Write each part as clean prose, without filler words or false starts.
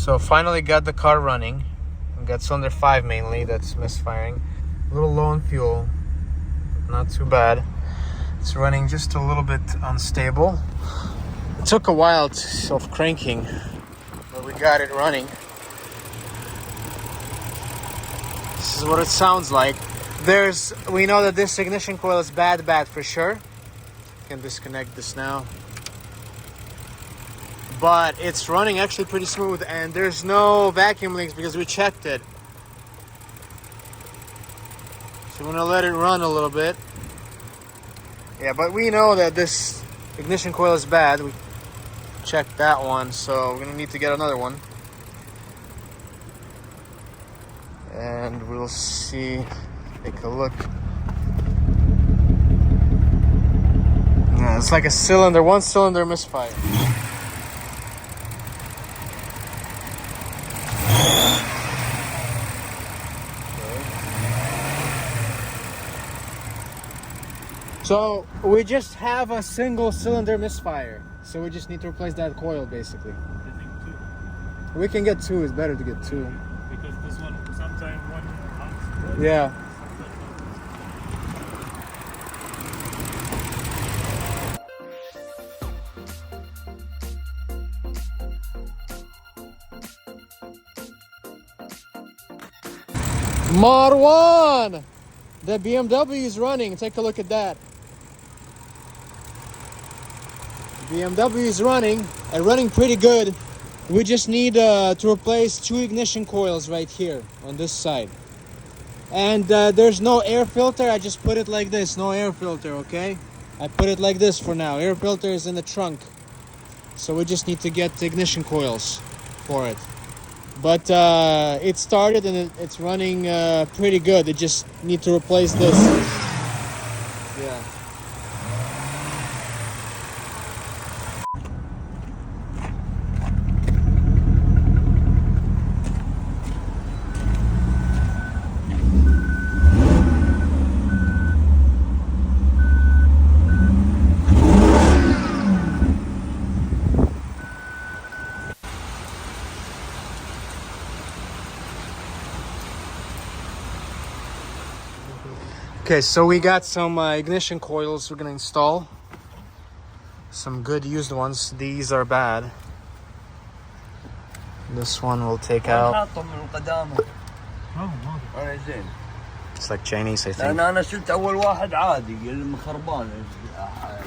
So finally got the car running. Got cylinder 5 mainly that's misfiring. A little low on fuel, not too bad. It's running just a little bit unstable. It took a while of cranking, but we got it running. This is what it sounds like. We know that this ignition coil is bad for sure. Can disconnect this now. But it's running actually pretty smooth, and there's no vacuum leaks because we checked it. So I'm gonna let it run a little bit. Yeah, but we know that this ignition coil is bad. We checked that one, so we're gonna need to get another one. And we'll see, take a look. Yeah, it's like a cylinder, one cylinder misfire. So we just have a single cylinder misfire. So we just need to replace that coil basically. I think two. We can get two, it's better to get two. Because this one, sometimes one comes. Yeah. Marwan! The BMW is running. Take a look at that. BMW is running and running pretty good. We just need to replace two ignition coils right here on this side. And there's no air filter. I just put it like this. No air filter, okay? I put it like this for now. Air filter is in the trunk. So we just need to get the ignition coils for it. But it started and it's running pretty good. They just need to replace this. Yeah. Okay, so we got some ignition coils we're gonna install. Some good used ones. These are bad. This one we'll take out. It's like Chinese, I think. انا شلت اول واحد عادي المخربان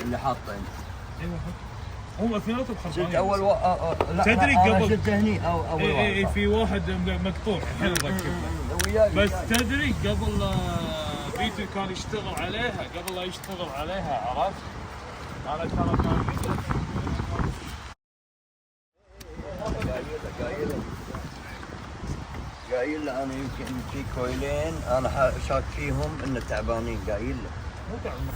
اللي حاطه هم اثنيناتهم خربانين. شلت اول لا تدري انا قبل شلت هني اول واحد. اي في واحد مقطوع الحين ركبه. بس تدري قبل فيتو كان يشتغل عليها، قبل لا يشتغل عليها، عرفت؟ انا ترى كان قايل له انا يمكن في كويلين انا شاك فيهم انه تعبانين قايل له. مو تعبان.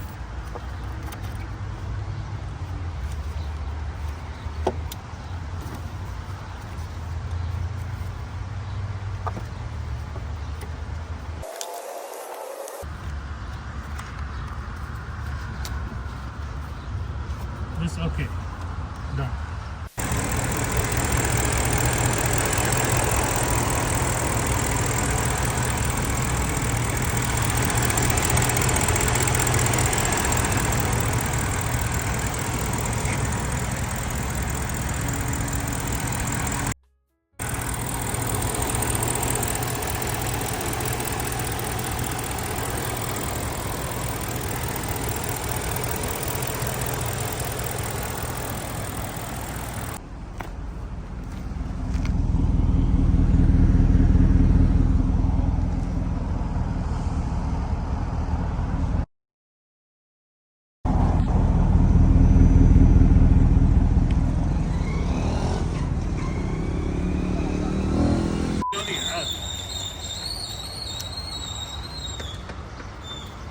بس اوكي. دام.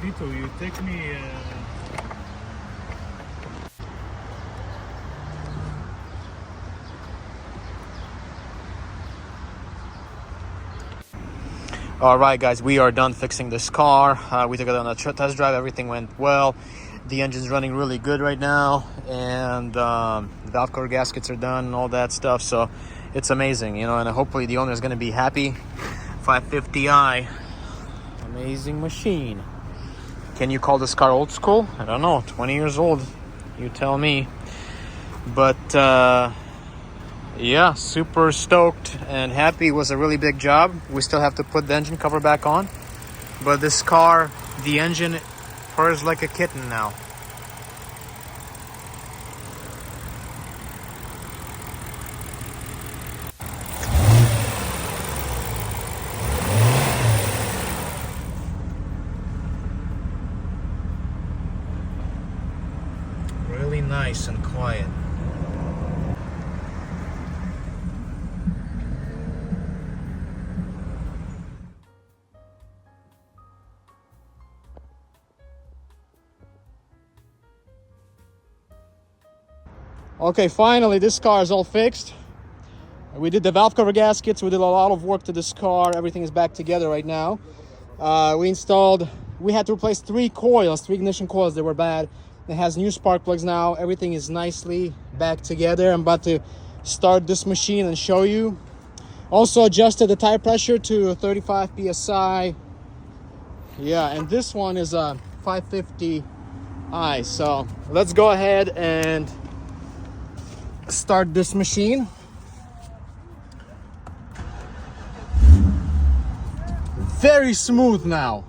Vito, you take me. All right, guys, we are done fixing this car. We took it on a test drive. Everything went well. The engine's running really good right now, and the valve cover gaskets are done and all that stuff. So it's amazing, you know, and hopefully the owner is going to be happy. 550i, amazing machine. Can you call this car old school? I don't know, 20 years old, you tell me. But yeah, super stoked and happy. It was a really big job. We still have to put the engine cover back on, but this car, the engine purrs like a kitten now. Really nice and quiet. Okay, finally this car is all fixed. We did the valve cover gaskets, we did a lot of work to this car. Everything is back together right now. We had to replace 3 ignition coils that were bad. It has new spark plugs now. Everything is nicely back together. I'm about to start this machine and show you. Also adjusted the tire pressure to 35 psi. Yeah, and this one is a 550i. So let's go ahead and start this machine. Very smooth now.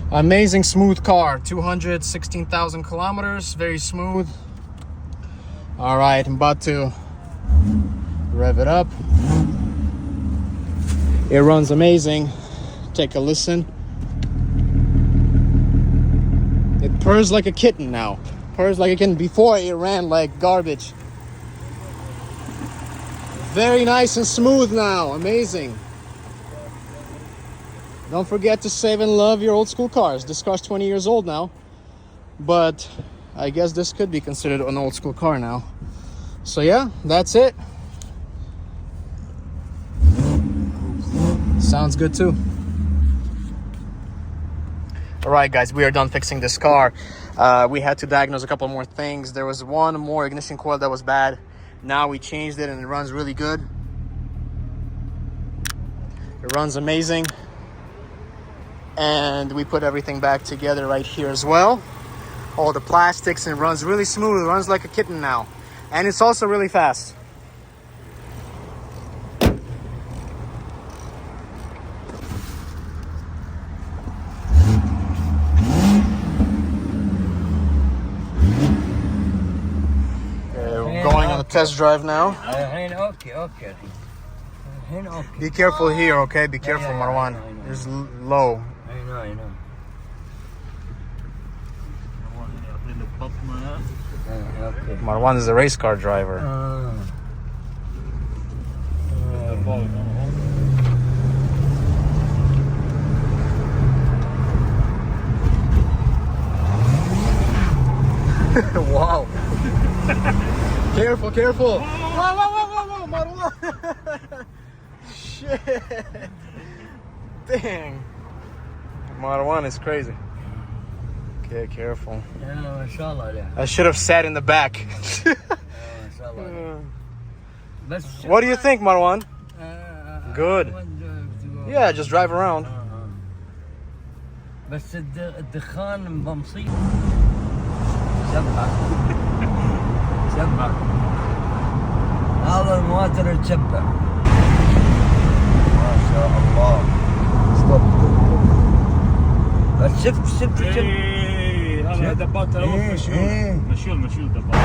Amazing smooth car. 216,000 kilometers. Very smooth. All right, I'm about to rev it up. It runs amazing. Take a listen. It purrs like a kitten now. Purrs like a kitten. Before it ran like garbage. Very nice and smooth now. Amazing. Don't forget to save and love your old school cars. This car's 20 years old now, but I guess this could be considered an old school car now. So yeah, that's it. Sounds good too. All right, guys, we are done fixing this car. We had to diagnose a couple more things. There was one more ignition coil that was bad. Now we changed it and it runs really good. It runs amazing. And we put everything back together right here as well. All the plastics, and runs really smooth. It runs like a kitten now. And it's also really fast. We're going on a test drive now. Be careful here, okay? Be careful, Marwan. It's low. I know. Marwan is a race car driver. Wow. Careful. Whoa, Marwan. Shit. Dang. Marwan is crazy. Okay, careful. I should have sat in the back. What do you think, Marwan? Good. Yeah, just drive around. بس الدخان بمصيب. سبع هذا المواتر تشبع. ما شاء الله. بس شفت هذا دبات مشيول دبات.